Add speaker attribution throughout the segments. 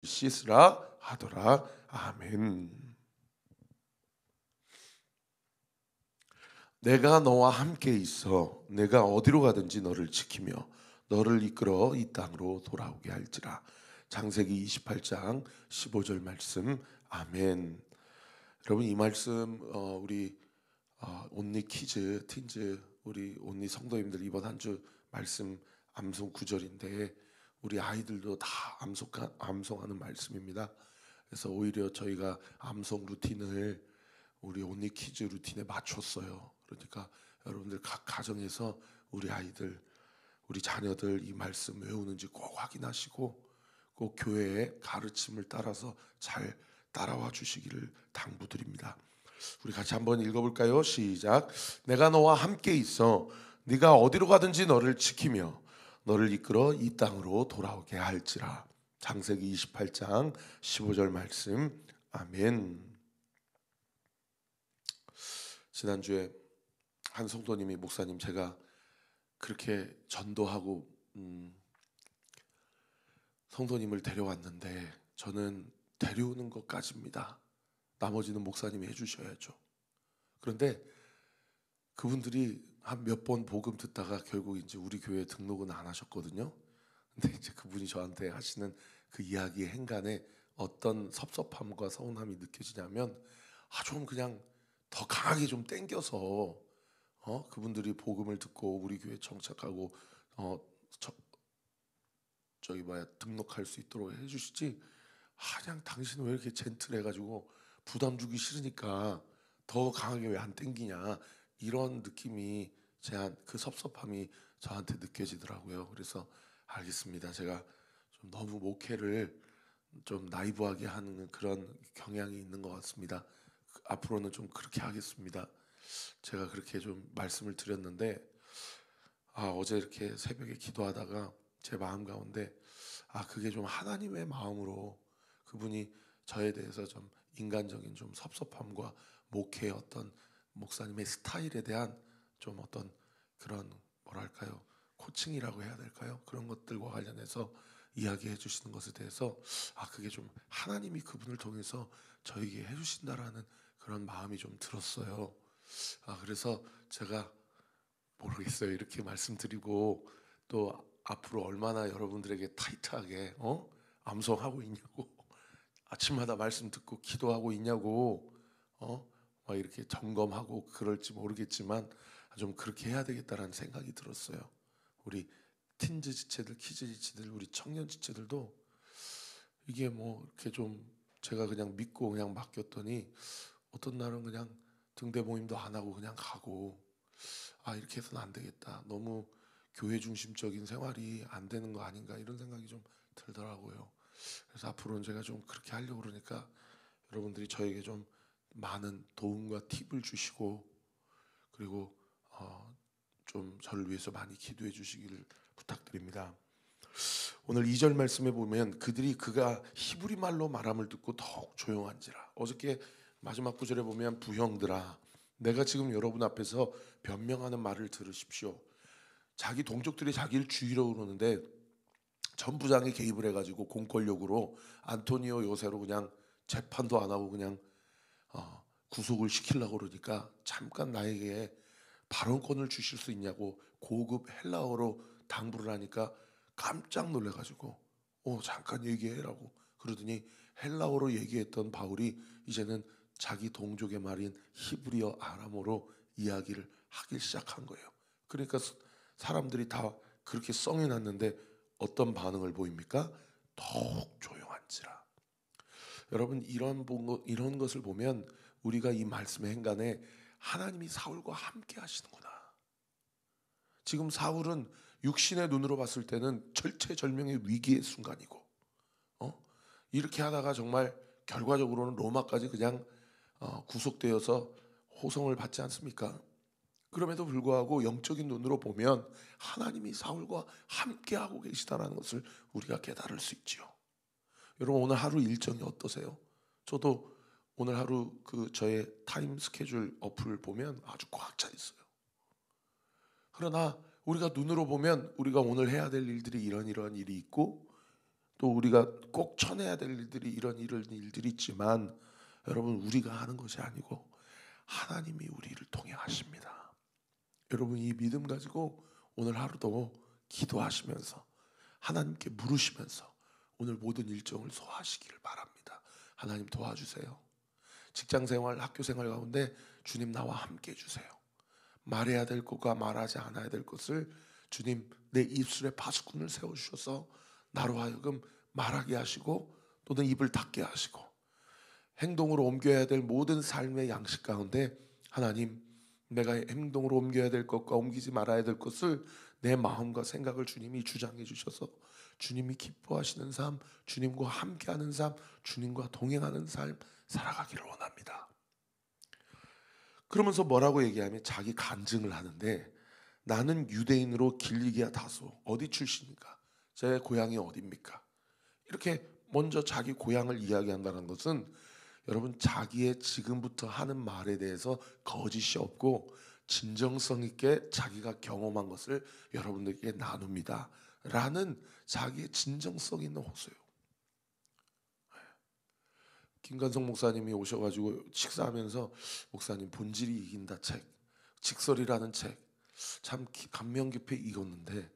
Speaker 1: 씻으라 하더라. 아멘. 내가 너와 함께 있어 내가 어디로 가든지 너를 지키며 너를 이끌어 이 땅으로 돌아오게 할지라. 창세기 28장 15절 말씀. 아멘. 여러분 이 말씀 우리 온리 키즈 틴즈 우리 온리 성도님들 이번 한 주 말씀 암송 구절인데 우리 아이들도 다 암송하는 말씀입니다. 그래서 오히려 저희가 암송 루틴을 우리 온리 키즈 루틴에 맞췄어요. 그러니까 여러분들 각 가정에서 우리 아이들 우리 자녀들 이 말씀 외우는지 꼭 확인하시고 꼭 교회의 가르침을 따라서 잘 따라와 주시기를 당부드립니다. 우리 같이 한번 읽어볼까요? 시작. 내가 너와 함께 있어 네가 어디로 가든지 너를 지키며 너를 이끌어 이 땅으로 돌아오게 할지라. 창세기 28장 15절 말씀. 아멘. 지난주에 한 성도님이 목사님 제가 그렇게 전도하고 성도님을 데려왔는데 저는 데려오는 것까지입니다. 나머지는 목사님이 해주셔야죠. 그런데 그분들이 한 몇 번 복음 듣다가 결국 이제 우리 교회 등록은 안 하셨거든요. 근데 이제 그분이 저한테 하시는 그 이야기의 행간에 어떤 섭섭함과 서운함이 느껴지냐면 좀 그냥 더 강하게 좀 땡겨서 그분들이 복음을 듣고 우리 교회 정착하고 어, 저, 저기 뭐야 등록할 수 있도록 해주시지. 그냥 당신은 왜 이렇게 젠틀해가지고 부담 주기 싫으니까 더 강하게 왜 안 땡기냐 이런 느낌이 그 섭섭함이 저한테 느껴지더라고요. 그래서 알겠습니다. 제가 좀 너무 목회를 좀 나이브하게 하는 그런 경향이 있는 것 같습니다. 앞으로는 좀 그렇게 하겠습니다. 제가 그렇게 좀 말씀을 드렸는데 어제 이렇게 새벽에 기도하다가 제 마음 가운데 그게 좀 하나님의 마음으로 그분이 저에 대해서 좀 인간적인 좀 섭섭함과 목회의 어떤 목사님의 스타일에 대한 좀 어떤 그런 뭐랄까요 코칭이라고 해야 될까요? 그런 것들과 관련해서 이야기해 주시는 것에 대해서 그게 좀 하나님이 그분을 통해서 저에게 해주신다라는 그런 마음이 좀 들었어요. 그래서 제가 모르겠어요. 이렇게 말씀드리고 또 앞으로 얼마나 여러분들에게 타이트하게 암송하고 있냐고 아침마다 말씀 듣고 기도하고 있냐고 막 이렇게 점검하고 그럴지 모르겠지만 좀 그렇게 해야 되겠다라는 생각이 들었어요. 우리 틴즈 지체들, 키즈 지체들, 우리 청년 지체들도 이게 뭐 이렇게 좀 제가 그냥 믿고 그냥 맡겼더니 어떤 날은 그냥 등대 모임도 안 하고 그냥 가고 이렇게 해서는 안 되겠다. 너무 교회 중심적인 생활이 안 되는 거 아닌가 이런 생각이 좀 들더라고요. 그래서 앞으로는 제가 좀 그렇게 하려고 그러니까 여러분들이 저에게 좀 많은 도움과 팁을 주시고 그리고 좀 저를 위해서 많이 기도해 주시기를 부탁드립니다. 오늘 2절 말씀에 보면 그가 히브리 말로 말함을 듣고 더욱 조용한지라. 어저께 마지막 구절에 보면 부형들아 내가 지금 여러분 앞에서 변명하는 말을 들으십시오. 자기 동족들이 자기를 죽이려고 그러는데 전 부장이 개입을 해가지고 공권력으로 안토니오 요새로 그냥 재판도 안 하고 그냥 구속을 시키려고 그러니까 잠깐 나에게 발언권을 주실 수 있냐고 고급 헬라어로 당부를 하니까 깜짝 놀래가지고 잠깐 얘기해라고 그러더니 헬라어로 얘기했던 바울이 이제는 자기 동족의 말인 히브리어 아람어로 이야기를 하기 시작한 거예요. 그러니까 사람들이 다 그렇게 썽이 났는데 어떤 반응을 보입니까? 더욱 조용한지라. 여러분 이런 것을 보면 우리가 이 말씀의 행간에 하나님이 사울과 함께 하시는구나. 지금 사울은 육신의 눈으로 봤을 때는 절체절명의 위기의 순간이고 이렇게 하다가 정말 결과적으로는 로마까지 그냥 구속되어서 호송을 받지 않습니까? 그럼에도 불구하고 영적인 눈으로 보면 하나님이 사울과 함께하고 계시다는 것을 우리가 깨달을 수 있지요. 여러분 오늘 하루 일정이 어떠세요? 저도 오늘 하루 저의 타임 스케줄 어플 보면 아주 꽉 차 있어요. 그러나 우리가 눈으로 보면 우리가 오늘 해야 될 일들이 이런 일이 있고 또 우리가 꼭 쳐내야 될 일들이 이런 일들이 있지만 여러분 우리가 하는 것이 아니고 하나님이 우리를 통해 하십니다. 여러분 이 믿음 가지고 오늘 하루도 기도하시면서 하나님께 물으시면서 오늘 모든 일정을 소화하시기를 바랍니다. 하나님 도와주세요. 직장생활, 학교생활 가운데 주님 나와 함께 해주세요. 말해야 될 것과 말하지 않아야 될 것을 주님 내 입술에 파수꾼을 세워주셔서 나로 하여금 말하게 하시고 또는 입을 닫게 하시고 행동으로 옮겨야 될 모든 삶의 양식 가운데 하나님 내가 행동으로 옮겨야 될 것과 옮기지 말아야 될 것을 내 마음과 생각을 주님이 주장해 주셔서 주님이 기뻐하시는 삶, 주님과 함께하는 삶, 주님과 동행하는 삶 살아가기를 원합니다. 그러면서 뭐라고 얘기하면 자기 간증을 하는데 나는 유대인으로 길리기아 다소 어디 출신입니까? 제 고향이 어디입니까? 이렇게 먼저 자기 고향을 이야기한다는 것은 여러분 자기의 지금부터 하는 말에 대해서 거짓이 없고 진정성 있게 자기가 경험한 것을 여러분들에게 나눕니다 라는 자기의 진정성 있는 호소예요. 김관성 목사님이 오셔가지고 식사하면서 목사님 본질이 이긴다 책 직설이라는 책 참 감명 깊게 읽었는데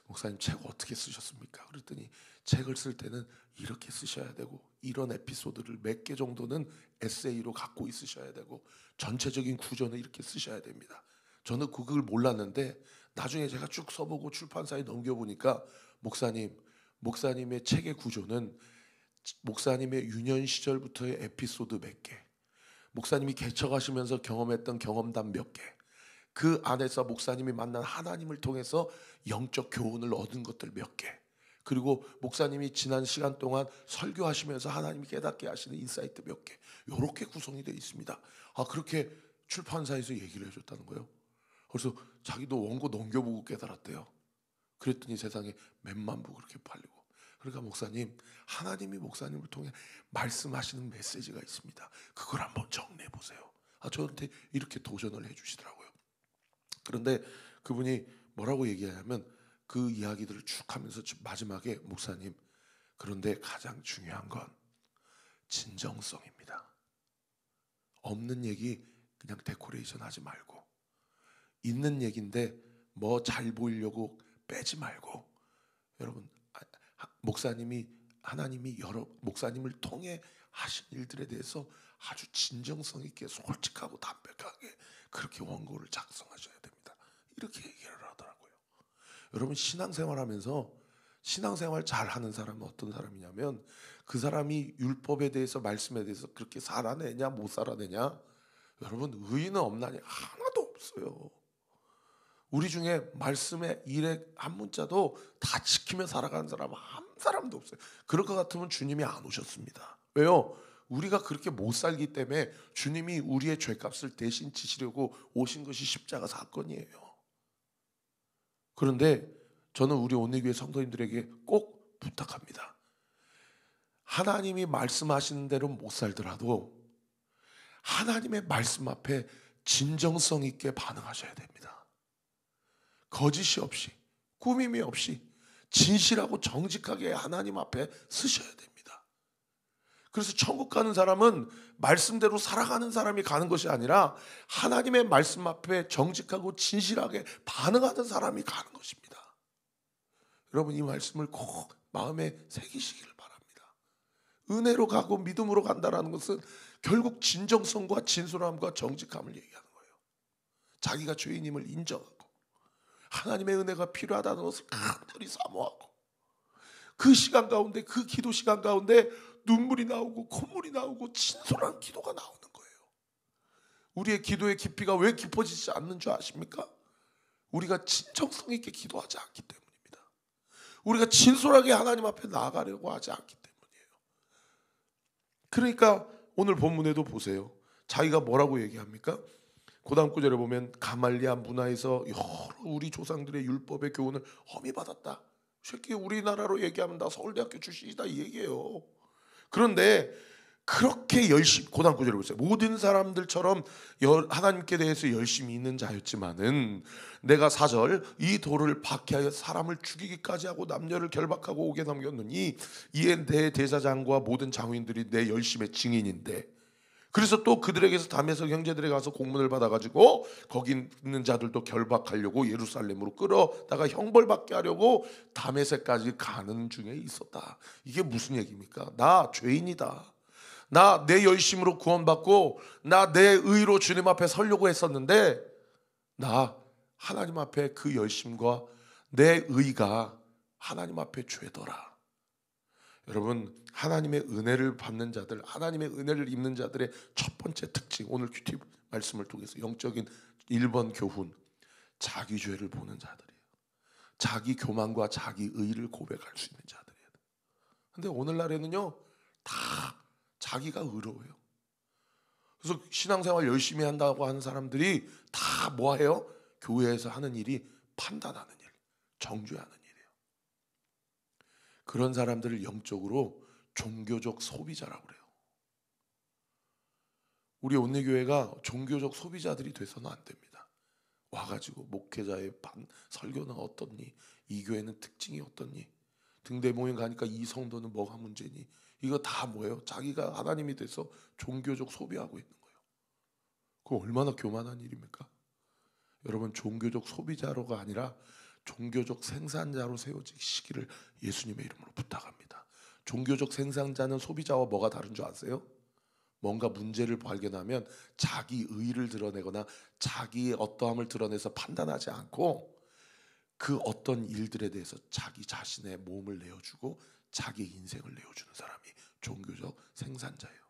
Speaker 1: 목사님 책 어떻게 쓰셨습니까? 그랬더니 책을 쓸 때는 이렇게 쓰셔야 되고 이런 에피소드를 몇 개 정도는 에세이로 갖고 있으셔야 되고 전체적인 구조는 이렇게 쓰셔야 됩니다. 저는 그걸 몰랐는데 나중에 제가 쭉 써보고 출판사에 넘겨보니까 목사님의 책의 구조는 목사님의 유년 시절부터의 에피소드 몇 개, 목사님이 개척하시면서 경험했던 경험담 몇 개, 그 안에서 목사님이 만난 하나님을 통해서 영적 교훈을 얻은 것들 몇 개, 그리고 목사님이 지난 시간 동안 설교하시면서 하나님이 깨닫게 하시는 인사이트 몇 개, 이렇게 구성이 되어 있습니다. 그렇게 출판사에서 얘기를 해줬다는 거예요. 그래서 자기도 원고 넘겨보고 깨달았대요. 그랬더니 세상에 몇만 부 그렇게 팔리고. 그러니까 목사님, 하나님이 목사님을 통해 말씀하시는 메시지가 있습니다. 그걸 한번 정리해 보세요. 저한테 이렇게 도전을 해주시더라고요. 그런데 그분이 뭐라고 얘기하냐면 그 이야기들을 쭉 하면서 마지막에 목사님, 그런데 가장 중요한 건 진정성입니다. 없는 얘기 그냥 데코레이션 하지 말고 있는 얘기인데 뭐 잘 보이려고 빼지 말고 여러분 하나님이 여러 목사님을 통해 하신 일들에 대해서 아주 진정성 있게 솔직하고 담백하게 그렇게 원고를 작성하셔야 됩니다. 이렇게 얘기를 하더라고요. 여러분 신앙생활하면서 신앙생활 잘하는 사람은 어떤 사람이냐면 그 사람이 율법에 대해서 말씀에 대해서 그렇게 살아내냐 못 살아내냐 여러분 의의는 없나니 하나도 없어요. 우리 중에 말씀의 일의 한 문자도 다 지키며 살아가는 사람 한 사람도 없어요. 그럴 것 같으면 주님이 안 오셨습니다. 왜요? 우리가 그렇게 못 살기 때문에 주님이 우리의 죄값을 대신 지시려고 오신 것이 십자가 사건이에요. 그런데 저는 우리 온리교회 성도님들에게 꼭 부탁합니다. 하나님이 말씀하시는 대로 못 살더라도 하나님의 말씀 앞에 진정성 있게 반응하셔야 됩니다. 거짓이 없이 꾸밈이 없이 진실하고 정직하게 하나님 앞에 쓰셔야 됩니다. 그래서 천국 가는 사람은 말씀대로 살아가는 사람이 가는 것이 아니라 하나님의 말씀 앞에 정직하고 진실하게 반응하는 사람이 가는 것입니다. 여러분 이 말씀을 꼭 마음에 새기시기를 바랍니다. 은혜로 가고 믿음으로 간다는 것은 결국 진정성과 진솔함과 정직함을 얘기하는 거예요. 자기가 죄인임을 인정하고 하나님의 은혜가 필요하다는 것을 간절히 사모하고 그 시간 가운데 그 기도 시간 가운데 눈물이 나오고 콧물이 나오고 진솔한 기도가 나오는 거예요. 우리의 기도의 깊이가 왜 깊어지지 않는 줄 아십니까? 우리가 진정성 있게 기도하지 않기 때문입니다. 우리가 진솔하게 하나님 앞에 나아가려고 하지 않기 때문이에요. 그러니까 오늘 본문에도 보세요. 자기가 뭐라고 얘기합니까? 고다음 구절에 보면 가말리아 문화에서 여러 우리 조상들의 율법의 교훈을 험히 받았다. 쉽게 우리나라로 얘기하면 다 서울대학교 출신이다 이 얘기예요. 그런데 그렇게 열심히, 고단 9절을 보세요. 모든 사람들처럼 하나님께 대해서 열심히 있는 자였지만은 내가 4절 이 돌을 박해하여 사람을 죽이기까지 하고 남녀를 결박하고 옥에 넘겼느니 이에 내 대사장과 모든 장인들이 내 열심의 증인인데, 그래서 또 그들에게서 다메섹 형제들에 가서 공문을 받아가지고 거기 있는 자들도 결박하려고 예루살렘으로 끌어다가 형벌받게 하려고 다메섹까지 가는 중에 있었다. 이게 무슨 얘기입니까? 나 죄인이다. 나 내 열심으로 구원받고 나 내 의로 주님 앞에 서려고 했었는데 나 하나님 앞에 그 열심과 내 의가 하나님 앞에 죄더라. 여러분, 하나님의 은혜를 받는 자들, 하나님의 은혜를 입는 자들의 첫 번째 특징, 오늘 큐티 말씀을 통해서 영적인 1번 교훈, 자기 죄를 보는 자들이에요. 자기 교만과 자기 의를 고백할 수 있는 자들이에요. 근데 오늘날에는요, 다 자기가 의로워요. 그래서 신앙생활 열심히 한다고 하는 사람들이 다 뭐해요? 교회에서 하는 일이 판단하는 일, 정죄하는 일이에요. 그런 사람들을 영적으로 종교적 소비자라고 그래요. 우리 온리교회가 종교적 소비자들이 돼서는 안 됩니다. 와가지고 목회자의 설교는 어떻니? 이 교회는 특징이 어떻니? 등대 모임 가니까 이 성도는 뭐가 문제니? 이거 다 뭐예요? 자기가 하나님이 돼서 종교적 소비하고 있는 거예요. 그거 얼마나 교만한 일입니까? 여러분, 종교적 소비자로가 아니라 종교적 생산자로 세워지시기를 예수님의 이름으로 부탁합니다. 종교적 생산자는 소비자와 뭐가 다른 줄 아세요? 뭔가 문제를 발견하면 자기 의를 드러내거나 자기의 어떠함을 드러내서 판단하지 않고 그 어떤 일들에 대해서 자기 자신의 몸을 내어주고 자기 인생을 내어주는 사람이 종교적 생산자예요.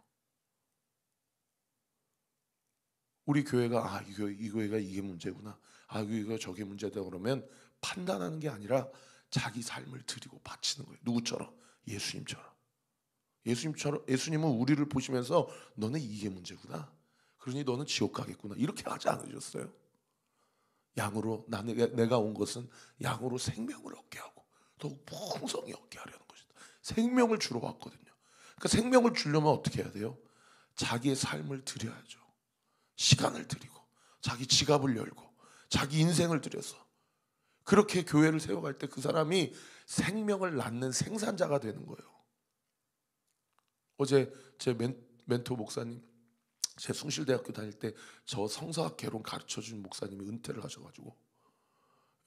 Speaker 1: 우리 교회가 이 교회가 이게 문제구나, 이 교회가 저게 문제다 그러면 판단하는 게 아니라 자기 삶을 드리고 바치는 거예요. 누구처럼? 예수님처럼. 예수님은 우리를 보시면서 너는 이게 문제구나, 그러니 너는 지옥 가겠구나, 이렇게 하지 않으셨어요. 양으로 내가 온 것은 양으로 생명을 얻게 하고 더욱 풍성히 얻게 하려는 것이다. 생명을 주러 왔거든요. 그러니까 생명을 주려면 어떻게 해야 돼요? 자기의 삶을 드려야죠. 시간을 드리고 자기 지갑을 열고 자기 인생을 들여서 그렇게 교회를 세워갈 때 그 사람이 생명을 낳는 생산자가 되는 거예요. 어제 제 멘토 목사님, 제 숭실대학교 다닐 때 저 성서학 개론 가르쳐준 목사님이 은퇴를 하셔가지고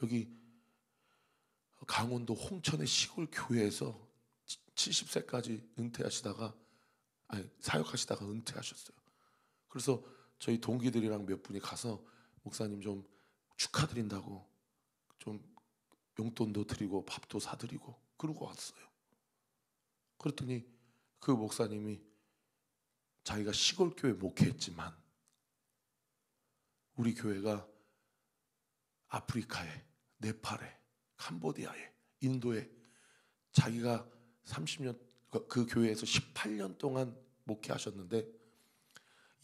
Speaker 1: 여기 강원도 홍천의 시골 교회에서 70세까지 사역하시다가 은퇴하셨어요. 그래서 저희 동기들이랑 몇 분이 가서 목사님 좀 축하드린다고 좀 용돈도 드리고 밥도 사드리고 그러고 왔어요. 그랬더니 그 목사님이 자기가 시골 교회 목회했지만 우리 교회가 아프리카에, 네팔에, 캄보디아에, 인도에 자기가 30년 그 교회에서 18년 동안 목회하셨는데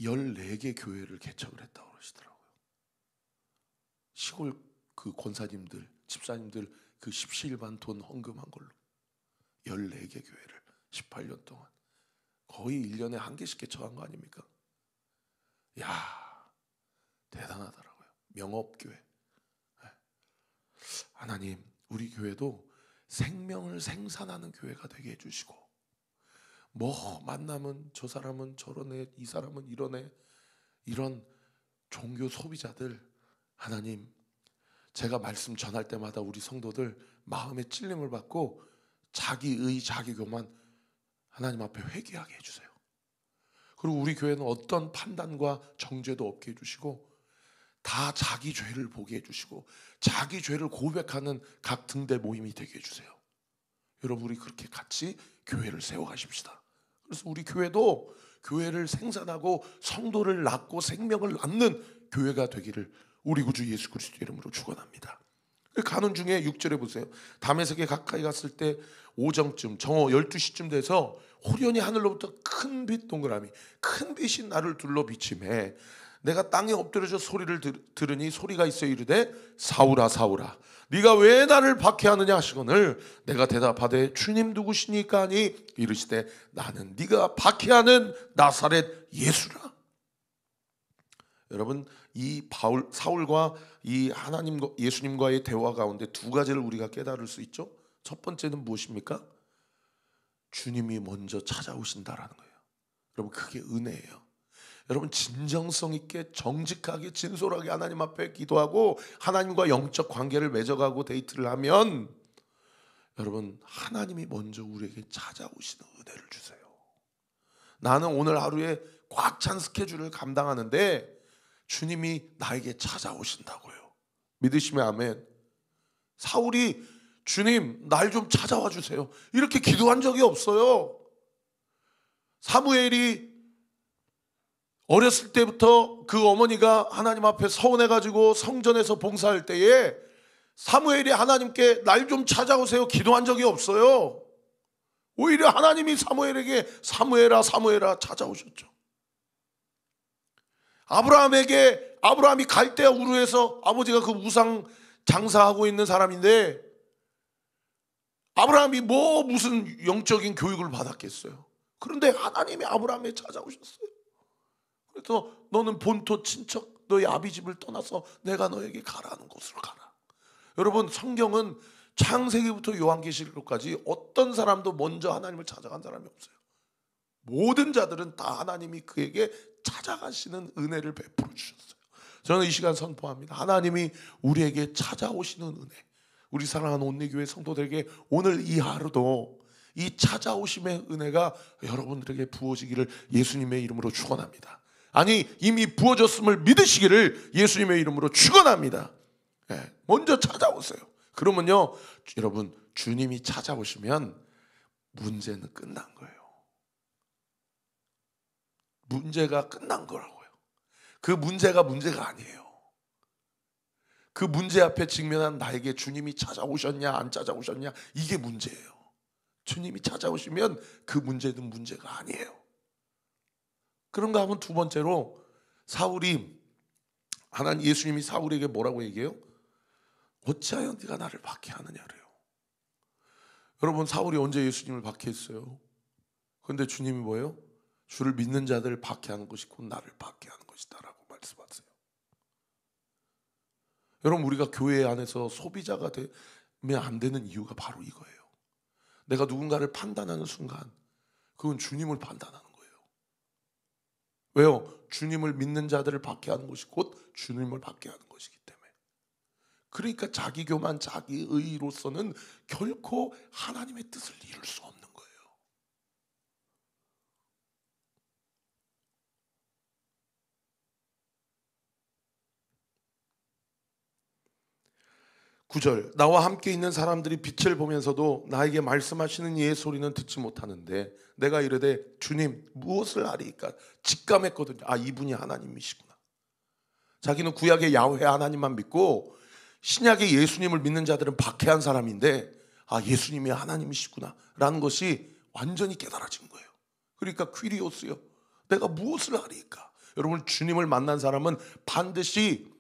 Speaker 1: 14개 교회를 개척을 했다고 그러시더라고요. 시골 그 권사님들, 집사님들 그 십시일반 돈 헌금한 걸로 14개 교회를 18년 동안 거의 1년에 한 개씩 개척한 거 아닙니까? 야, 대단하더라고요. 명업교회. 하나님, 우리 교회도 생명을 생산하는 교회가 되게 해주시고, 뭐 만나면 저 사람은 저러네, 이 사람은 이러네, 이런 종교 소비자들, 하나님, 제가 말씀 전할 때마다 우리 성도들 마음에 찔림을 받고 자기의 자기 교만 하나님 앞에 회개하게 해주세요. 그리고 우리 교회는 어떤 판단과 정죄도 없게 해주시고 다 자기 죄를 보게 해주시고 자기 죄를 고백하는 각 등대 모임이 되게 해주세요. 여러분, 우리 그렇게 같이 교회를 세워가십시다. 그래서 우리 교회도 교회를 생산하고 성도를 낳고 생명을 낳는 교회가 되기를 우리 구주 예수 그리스도 이름으로 축원합니다. 가는 중에 6절에 보세요. 다메섹에 가까이 갔을 때 오정쯤 정오 12시쯤 돼서 호련히 하늘로부터 큰 빛 동그라미, 큰 빛이 나를 둘러 비치매 내가 땅에 엎드려져 소리를 들으니 소리가 있어 이르되 사울아 사울아 네가 왜 나를 박해하느냐 하시거늘 내가 대답하되 주님 누구시니까 하니 이르시되 나는 네가 박해하는 나사렛 예수라. 여러분, 이 사울과 이 하나님과 예수님과의 대화 가운데 두 가지를 우리가 깨달을 수 있죠. 첫 번째는 무엇입니까? 주님이 먼저 찾아오신다라는 거예요. 여러분, 그게 은혜예요. 여러분, 진정성 있게 정직하게 진솔하게 하나님 앞에 기도하고 하나님과 영적 관계를 맺어가고 데이트를 하면 여러분, 하나님이 먼저 우리에게 찾아오시는 은혜를 주세요. 나는 오늘 하루에 꽉 찬 스케줄을 감당하는데 주님이 나에게 찾아오신다고요. 믿으시면 아멘. 사울이 주님 날 좀 찾아와 주세요 이렇게 기도한 적이 없어요. 사무엘이 어렸을 때부터 그 어머니가 하나님 앞에 서운해가지고 성전에서 봉사할 때에 사무엘이 하나님께 날 좀 찾아오세요 기도한 적이 없어요. 오히려 하나님이 사무엘에게 사무엘아 사무엘아 찾아오셨죠. 아브라함이 갈대아 우르에서 아버지가 그 우상 장사하고 있는 사람인데 아브라함이 무슨 영적인 교육을 받았겠어요. 그런데 하나님이 아브라함에 찾아오셨어요. 그래서 너는 본토 친척 너희 아비 집을 떠나서 내가 너에게 가라는 곳으로 가라. 여러분, 성경은 창세기부터 요한계시록까지 어떤 사람도 먼저 하나님을 찾아간 사람이 없어요. 모든 자들은 다 하나님이 그에게 찾아가시는 은혜를 베풀어 주셨어요. 저는 이 시간 선포합니다. 하나님이 우리에게 찾아오시는 은혜, 우리 사랑하는 온리교회 성도들에게 오늘 이 하루도 이 찾아오심의 은혜가 여러분들에게 부어지기를 예수님의 이름으로 축원합니다. 아니, 이미 부어졌음을 믿으시기를 예수님의 이름으로 축원합니다. 먼저 찾아오세요. 그러면요, 여러분, 주님이 찾아오시면 문제는 끝난 거예요. 문제가 끝난 거라고요. 그 문제가 아니에요. 그 문제 앞에 직면한 나에게 주님이 찾아오셨냐 안 찾아오셨냐 이게 문제예요. 주님이 찾아오시면 그 문제는 문제가 아니에요. 그런가 하면 두 번째로 예수님이 사울에게 뭐라고 얘기해요? 어찌하여 네가 나를 박해하느냐래요. 여러분, 사울이 언제 예수님을 박해했어요? 그런데 주님이 뭐예요? 주를 믿는 자들을 박해하는 것이 곧 나를 박해하는 것이다 라고 말씀하세요. 여러분, 우리가 교회 안에서 소비자가 되면 안 되는 이유가 바로 이거예요. 내가 누군가를 판단하는 순간 그건 주님을 판단하는 거예요. 왜요? 주님을 믿는 자들을 박해하는 것이 곧 주님을 박해하는 것이기 때문에. 그러니까 자기 교만 자기 의로서는 결코 하나님의 뜻을 이룰 수 없는 거예요. 9절, 나와 함께 있는 사람들이 빛을 보면서도 나에게 말씀하시는 이의 소리는 듣지 못하는데 내가 이르되 주님 무엇을 하리이까 직감했거든요. 아, 이분이 하나님이시구나. 자기는 구약의 야훼 하나님만 믿고 신약의 예수님을 믿는 자들은 박해한 사람인데 아, 예수님이 하나님이시구나 라는 것이 완전히 깨달아진 거예요. 그러니까 퀴리오스요, 내가 무엇을 하리이까. 여러분, 주님을 만난 사람은 반드시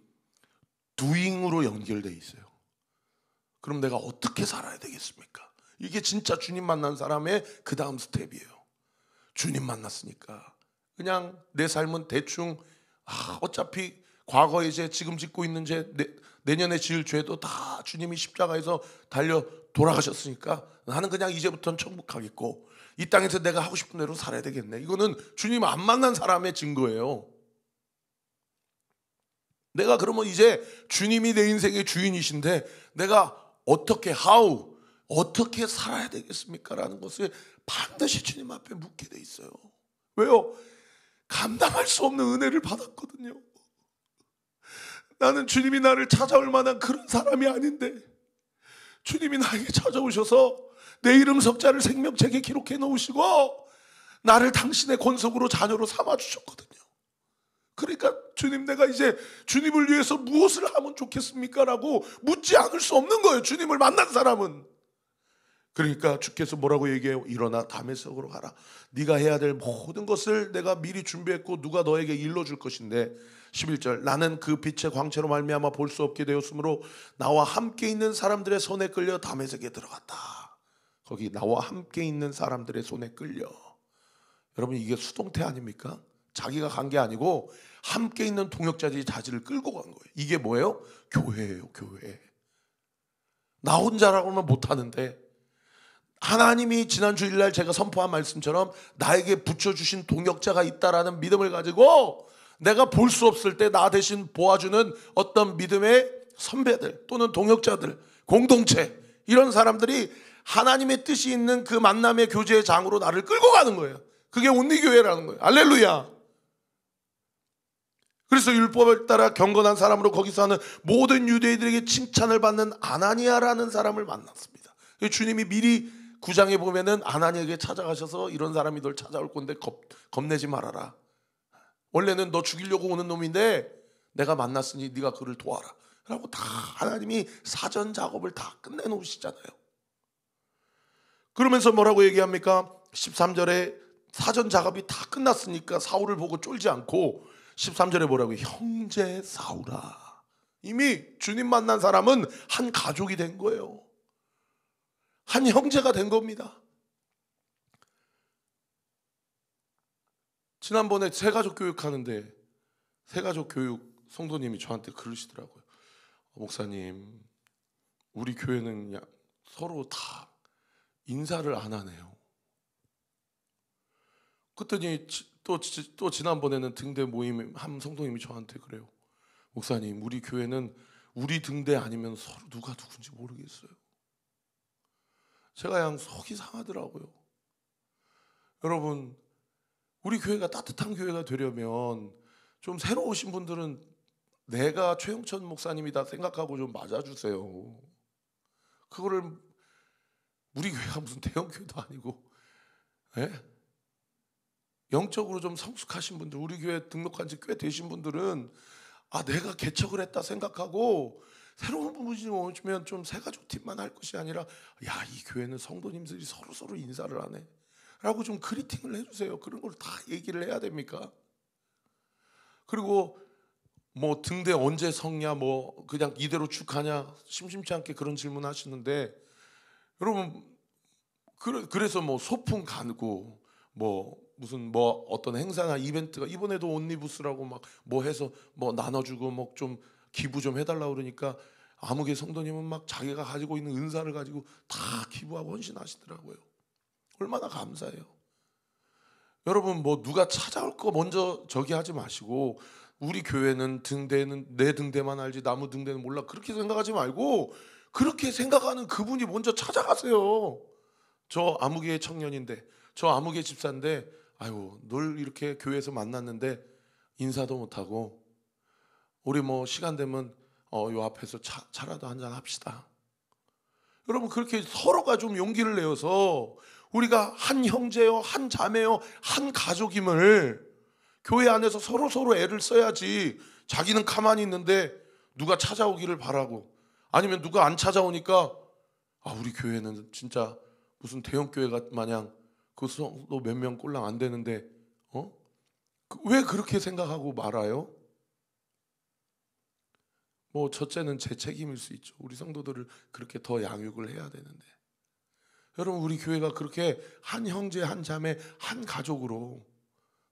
Speaker 1: doing으로 연결되어 있어요. 그럼 내가 어떻게 살아야 되겠습니까? 이게 진짜 주님 만난 사람의 그 다음 스텝이에요. 주님 만났으니까 그냥 내 삶은 대충 어차피 과거의 죄, 지금 짓고 있는 죄, 내년에 지을 죄도 다 주님이 십자가에서 달려 돌아가셨으니까 나는 그냥 이제부터는 천국 가겠고 이 땅에서 내가 하고 싶은 대로 살아야 되겠네. 이거는 주님 안 만난 사람의 증거예요. 내가 그러면 이제 주님이 내 인생의 주인이신데 내가 어떻게 살아야 되겠습니까? 라는 것을 반드시 주님 앞에 묻게 돼 있어요. 왜요? 감당할 수 없는 은혜를 받았거든요. 나는 주님이 나를 찾아올 만한 그런 사람이 아닌데 주님이 나에게 찾아오셔서 내 이름 석자를 생명책에 기록해 놓으시고 나를 당신의 권속으로 자녀로 삼아주셨거든요. 그러니까 주님, 내가 이제 주님을 위해서 무엇을 하면 좋겠습니까? 라고 묻지 않을 수 없는 거예요, 주님을 만난 사람은. 그러니까 주께서 뭐라고 얘기해요? 일어나 다메섹으로 가라. 네가 해야 될 모든 것을 내가 미리 준비했고 누가 너에게 일러줄 것인데 11절 나는 그 빛의 광채로 말미암아 볼 수 없게 되었으므로 나와 함께 있는 사람들의 손에 끌려 다메섹에 들어갔다. 거기 나와 함께 있는 사람들의 손에 끌려. 여러분 이게 수동태 아닙니까? 자기가 간 게 아니고 함께 있는 동역자들이 자기를 끌고 간 거예요. 이게 뭐예요? 교회예요. 교회. 나 혼자라고는 못하는데 하나님이 지난 주일날 제가 선포한 말씀처럼 나에게 붙여주신 동역자가 있다라는 믿음을 가지고 내가 볼 수 없을 때 나 대신 보아주는 어떤 믿음의 선배들 또는 동역자들, 공동체, 이런 사람들이 하나님의 뜻이 있는 그 만남의 교제의 장으로 나를 끌고 가는 거예요. 그게 온리교회라는 거예요. 할렐루야. 그래서 율법을 따라 경건한 사람으로 거기서 하는 모든 유대인들에게 칭찬을 받는 아나니아라는 사람을 만났습니다. 주님이 미리 9장에 보면은 아나니아에게 찾아가셔서 이런 사람이 널 찾아올 건데 겁내지 말아라. 원래는 너 죽이려고 오는 놈인데 내가 만났으니 네가 그를 도와라 라고 다 하나님이 사전 작업을 다 끝내놓으시잖아요. 그러면서 뭐라고 얘기합니까? 13절에 사전 작업이 다 끝났으니까 사울을 보고 쫄지 않고 13절에 뭐라고? 형제 사울아. 이미 주님 만난 사람은 한 가족이 된 거예요. 한 형제가 된 겁니다. 지난번에 새가족 교육하는데 새가족 교육 성도님이 저한테 그러시더라고요. 목사님, 우리 교회는 서로 다 인사를 안 하네요. 그랬더니 또 지난번에는 등대 모임 한 성도님이 저한테 그래요. 목사님, 우리 교회는 우리 등대 아니면 서로 누가 누군지 모르겠어요. 제가 그냥 속이 상하더라고요. 여러분, 우리 교회가 따뜻한 교회가 되려면 좀 새로 오신 분들은 내가 최영천 목사님이다 생각하고 좀 맞아주세요. 그거를 우리 교회가 무슨 대형 교회도 아니고, 예? 영적으로 좀 성숙하신 분들, 우리 교회 등록한 지 꽤 되신 분들은 내가 개척을 했다 생각하고 새로운 분이 오시면 좀 새가족 팀만 할 것이 아니라 이 교회는 성도님들이 서로 인사를 하네 라고 좀 그리팅을 해주세요. 그런 걸 다 얘기를 해야 됩니까? 그리고 뭐 등대 언제 섰냐, 뭐 그냥 이대로 쭉 가냐, 심심치 않게 그런 질문 하시는데, 여러분 그래서 뭐 소풍 가고 뭐 무슨 뭐 어떤 행사나 이벤트가 이번에도 온리부스라고 막 뭐 해서 뭐 나눠주고 뭐 좀 기부 좀 해달라 그러니까 아무개 성도님은 막 자기가 가지고 있는 은사를 가지고 다 기부하고 헌신하시더라고요. 얼마나 감사해요. 여러분 뭐 누가 찾아올 거 먼저 저기 하지 마시고, 우리 교회는 등대는 내 등대만 알지 나무 등대는 몰라, 그렇게 생각하지 말고 그렇게 생각하는 그분이 먼저 찾아가세요. 저 아무개 청년인데, 저 아무개 집사인데, 아유 늘 이렇게 교회에서 만났는데 인사도 못하고, 우리 뭐 시간 되면 요 앞에서 차라도 한잔 합시다. 여러분 그렇게 서로가 좀 용기를 내어서 우리가 한 형제요, 한 자매요, 한 가족임을 교회 안에서 서로 애를 써야지. 자기는 가만히 있는데 누가 찾아오기를 바라고, 아니면 누가 안 찾아오니까 우리 교회는 진짜 무슨 대형 교회가 마냥 그 성도 몇 명 꼴랑 안 되는데 왜 그렇게 생각하고 말아요? 뭐 첫째는 제 책임일 수 있죠. 우리 성도들을 그렇게 더 양육을 해야 되는데, 여러분 우리 교회가 그렇게 한 형제, 한 자매, 한 가족으로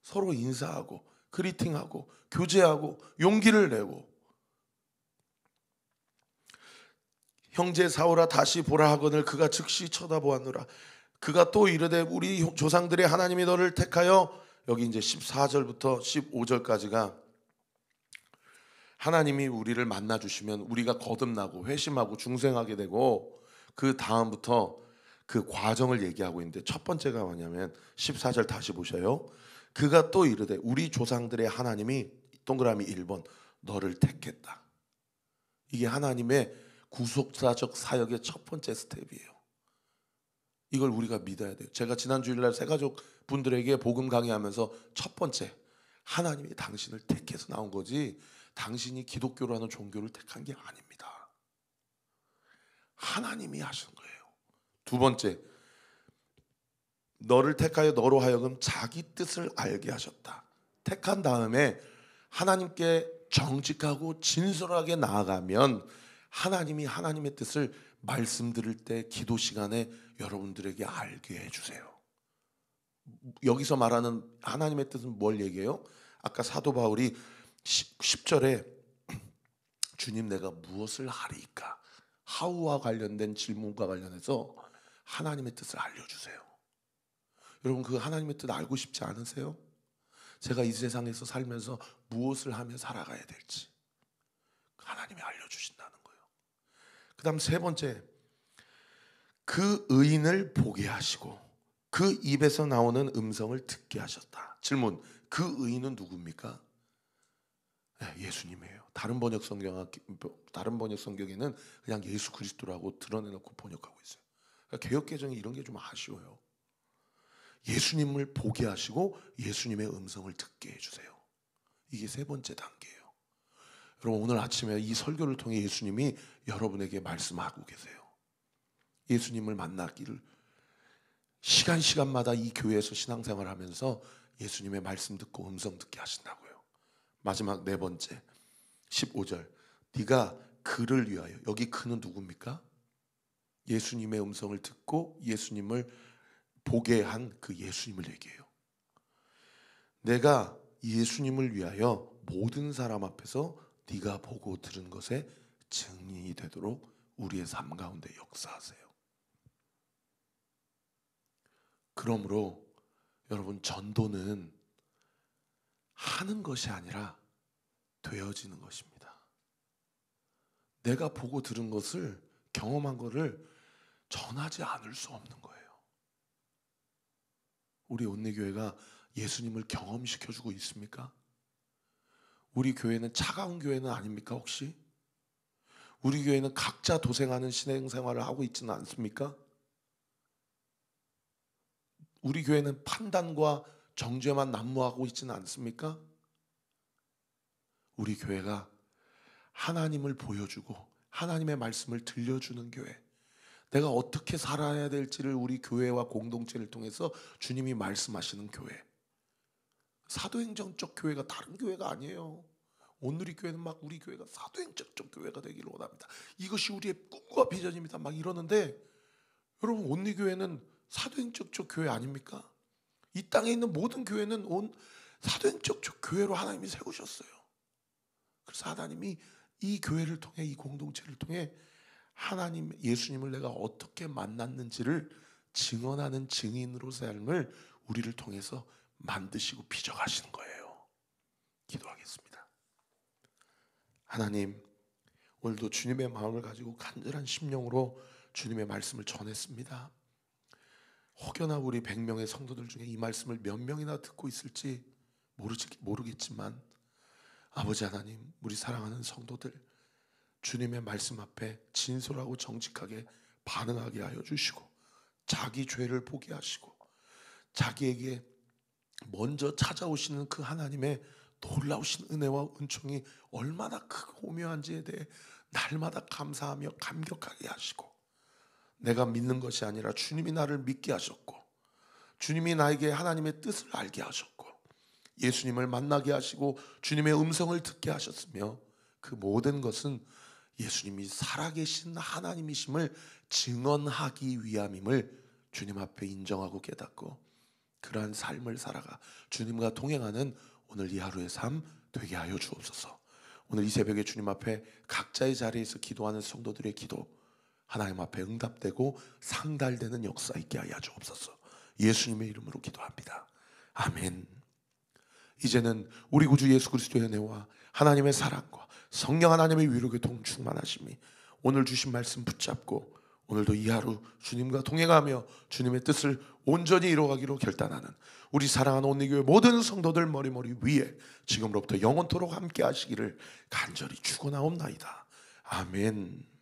Speaker 1: 서로 인사하고 그리팅하고 교제하고 용기를 내고, 형제 사울아 다시 보라 하거늘 그가 즉시 쳐다보았노라. 그가 또 이르되 우리 조상들의 하나님이 너를 택하여, 여기 이제 14절부터 15절까지가 하나님이 우리를 만나 주시면 우리가 거듭나고 회심하고 중생하게 되고, 그 다음부터 그 과정을 얘기하고 있는데, 첫 번째가 뭐냐면 14절 다시 보셔요. 그가 또 이르되 우리 조상들의 하나님이 동그라미 1번 너를 택했다. 이게 하나님의 구속사적 사역의 첫 번째 스텝이에요. 이걸 우리가 믿어야 돼요. 제가 지난 주일날 새가족 분들에게 복음 강의하면서 첫 번째, 하나님이 당신을 택해서 나온 거지 당신이 기독교라는 종교를 택한 게 아닙니다. 하나님이 하신 거예요. 두 번째, 너를 택하여 너로 하여금 자기 뜻을 알게 하셨다. 택한 다음에 하나님께 정직하고 진솔하게 나아가면 하나님이 하나님의 뜻을 말씀 들을 때 기도 시간에 여러분들에게 알게 해주세요. 여기서 말하는 하나님의 뜻은 뭘 얘기해요? 아까 사도 바울이 10절에 주님 내가 무엇을 하리이까? 하우와 관련된 질문과 관련해서 하나님의 뜻을 알려주세요. 여러분 그 하나님의 뜻 알고 싶지 않으세요? 제가 이 세상에서 살면서 무엇을 하며 살아가야 될지 하나님이 알려주신다는 거예요. 그 다음 세 번째, 그 의인을 보게 하시고 그 입에서 나오는 음성을 듣게 하셨다. 질문, 그 의인은 누굽니까? 네, 예수님이에요. 다른 번역 성경에는 그냥 예수 그리스도라고 드러내놓고 번역하고 있어요. 그러니까 개역개정이 이런 게 좀 아쉬워요. 예수님을 보게 하시고 예수님의 음성을 듣게 해주세요. 이게 세 번째 단계예요. 여러분 오늘 아침에 이 설교를 통해 예수님이 여러분에게 말씀하고 계세요. 예수님을 만나기를 시간마다 이 교회에서 신앙생활 하면서 예수님의 말씀 듣고 음성 듣게 하신다고요. 마지막 네 번째 15절, 네가 그를 위하여, 여기 그는 누굽니까? 예수님의 음성을 듣고 예수님을 보게 한 그 예수님을 얘기해요. 내가 예수님을 위하여 모든 사람 앞에서 네가 보고 들은 것에 증인이 되도록 우리의 삶 가운데 역사하세요. 그러므로 여러분 전도는 하는 것이 아니라 되어지는 것입니다. 내가 보고 들은 것을, 경험한 것을 전하지 않을 수 없는 거예요. 우리 온리교회가 예수님을 경험시켜주고 있습니까? 우리 교회는 차가운 교회는 아닙니까 혹시? 우리 교회는 각자 도생하는 신앙생활을 하고 있지는 않습니까? 우리 교회는 판단과 정죄만 난무하고 있지는 않습니까? 우리 교회가 하나님을 보여주고 하나님의 말씀을 들려주는 교회, 내가 어떻게 살아야 될지를 우리 교회와 공동체를 통해서 주님이 말씀하시는 교회, 사도행전적 교회가 다른 교회가 아니에요. 오늘의 교회는 막 우리 교회가 사도행전적 교회가 되기를 원합니다. 이것이 우리의 꿈과 비전입니다. 막 이러는데 여러분 온리 교회는 사도행전적 교회 아닙니까? 이 땅에 있는 모든 교회는 온 사도행전적 교회로 하나님이 세우셨어요. 그래서 하나님이 이 교회를 통해, 이 공동체를 통해 하나님, 예수님을 내가 어떻게 만났는지를 증언하는 증인으로 삶을 우리를 통해서 만드시고 빚어가시는 거예요. 기도하겠습니다. 하나님, 오늘도 주님의 마음을 가지고 간절한 심령으로 주님의 말씀을 전했습니다. 혹여나 우리 100명의 성도들 중에 이 말씀을 몇 명이나 듣고 있을지 모르겠지만 아버지 하나님, 우리 사랑하는 성도들 주님의 말씀 앞에 진솔하고 정직하게 반응하게 하여 주시고 자기 죄를 보게 하시고 자기에게 먼저 찾아오시는 그 하나님의 놀라우신 은혜와 은총이 얼마나 크고 오묘한지에 대해 날마다 감사하며 감격하게 하시고, 내가 믿는 것이 아니라 주님이 나를 믿게 하셨고 주님이 나에게 하나님의 뜻을 알게 하셨고 예수님을 만나게 하시고 주님의 음성을 듣게 하셨으며, 그 모든 것은 예수님이 살아계신 하나님이심을 증언하기 위함임을 주님 앞에 인정하고 깨닫고 그러한 삶을 살아가 주님과 동행하는 오늘 이 하루의 삶 되게 하여 주옵소서. 오늘 이 새벽에 주님 앞에 각자의 자리에서 기도하는 성도들의 기도 하나님 앞에 응답되고 상달되는 역사 있게 하여 주옵소서. 예수님의 이름으로 기도합니다. 아멘. 이제는 우리 구주 예수 그리스도의 은혜와 하나님의 사랑과 성령 하나님의 위로 교통 충만하심이 오늘 주신 말씀 붙잡고 오늘도 이 하루 주님과 동행하며 주님의 뜻을 온전히 이루어가기로 결단하는 우리 사랑하는 온리교회 모든 성도들 머리머리 위에 지금으로부터 영원토록 함께 하시기를 간절히 축원하옵나이다. 아멘.